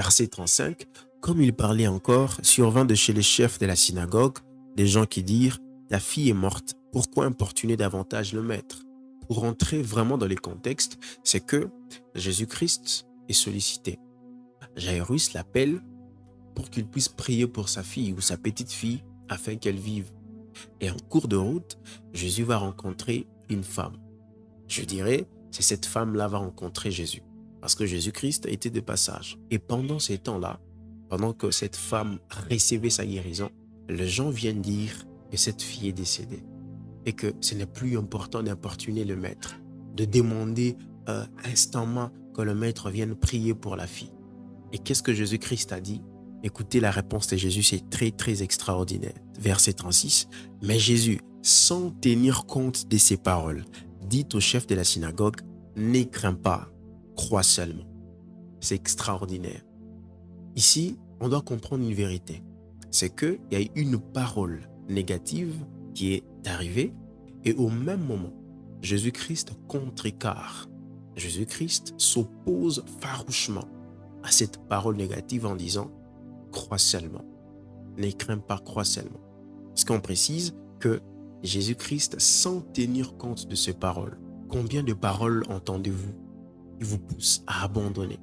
Verset 35, comme il parlait encore, survint de chez les chefs de la synagogue des gens qui dirent, ta fille est morte, pourquoi importuner davantage le maître? Pour entrer vraiment dans les contextes, c'est que Jésus-Christ est sollicité. Jairus l'appelle pour qu'il puisse prier pour sa fille ou sa petite fille afin qu'elle vive. Et en cours de route, Jésus va rencontrer une femme. Je dirais, c'est cette femme-là va rencontrer Jésus. Parce que Jésus-Christ était de passage. Et pendant ces temps-là, pendant que cette femme recevait sa guérison, les gens viennent dire que cette fille est décédée. Et que ce n'est plus important d'importuner le maître, de demander instamment que le maître vienne prier pour la fille. Et qu'est-ce que Jésus-Christ a dit? Écoutez, la réponse de Jésus, c'est très, très extraordinaire. Verset 36, mais Jésus, sans tenir compte de ses paroles, dit au chef de la synagogue, ne crains pas, crois seulement. C'est extraordinaire. Ici, on doit comprendre une vérité. C'est qu'il y a une parole négative qui est arrivée et au même moment, Jésus-Christ contrecarre. Jésus-Christ s'oppose farouchement à cette parole négative en disant « crois seulement ». Ne crains pas, crois seulement. Parce qu'on précise que Jésus-Christ, sans tenir compte de ces paroles, combien de paroles entendez-vous qui vous poussent à abandonner?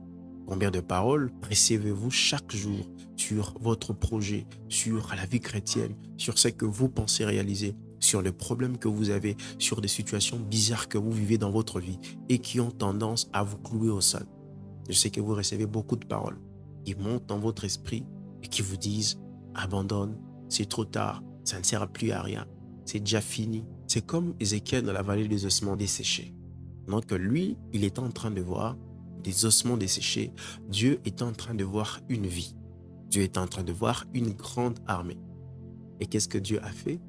Combien de paroles recevez-vous chaque jour sur votre projet, sur la vie chrétienne, sur ce que vous pensez réaliser, sur les problèmes que vous avez, sur des situations bizarres que vous vivez dans votre vie et qui ont tendance à vous clouer au sol? Je sais que vous recevez beaucoup de paroles qui montent dans votre esprit et qui vous disent « abandonne, c'est trop tard, ça ne sert plus à rien, c'est déjà fini ». C'est comme Ézéchiel dans la vallée des ossements desséchés. Donc lui, il est en train de voir des ossements desséchés. Dieu est en train de voir une vie. Dieu est en train de voir une grande armée. Et qu'est-ce que Dieu a fait?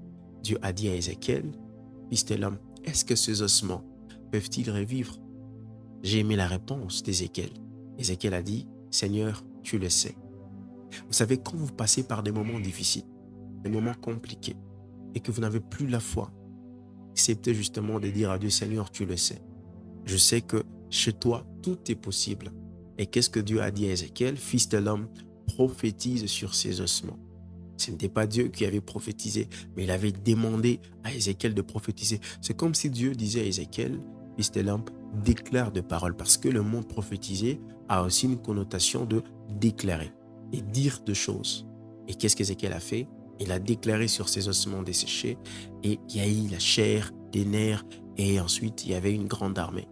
Dieu a dit à Ézéchiel, « Fils de l'homme, est-ce que ces ossements peuvent-ils revivre ?» J'ai aimé la réponse d'Ézéchiel. Ézéchiel a dit, « Seigneur, tu le sais. » Vous savez, quand vous passez par des moments difficiles, des moments compliqués, et que vous n'avez plus la foi, acceptez justement de dire à Dieu, « Seigneur, tu le sais. Je sais que chez toi, tout est possible. » Et qu'est-ce que Dieu a dit à Ézéchiel? « Fils de l'homme, prophétise sur ces ossements. » Ce n'était pas Dieu qui avait prophétisé, mais il avait demandé à Ézéchiel de prophétiser. C'est comme si Dieu disait à Ézéchiel, « Fils de l'homme, déclare de paroles. » Parce que le mot prophétiser a aussi une connotation de déclarer et dire de choses. Et qu'est-ce qu'Ézéchiel a fait? Il a déclaré sur ces ossements desséchés et il y a eu la chair, des nerfs et ensuite il y avait une grande armée.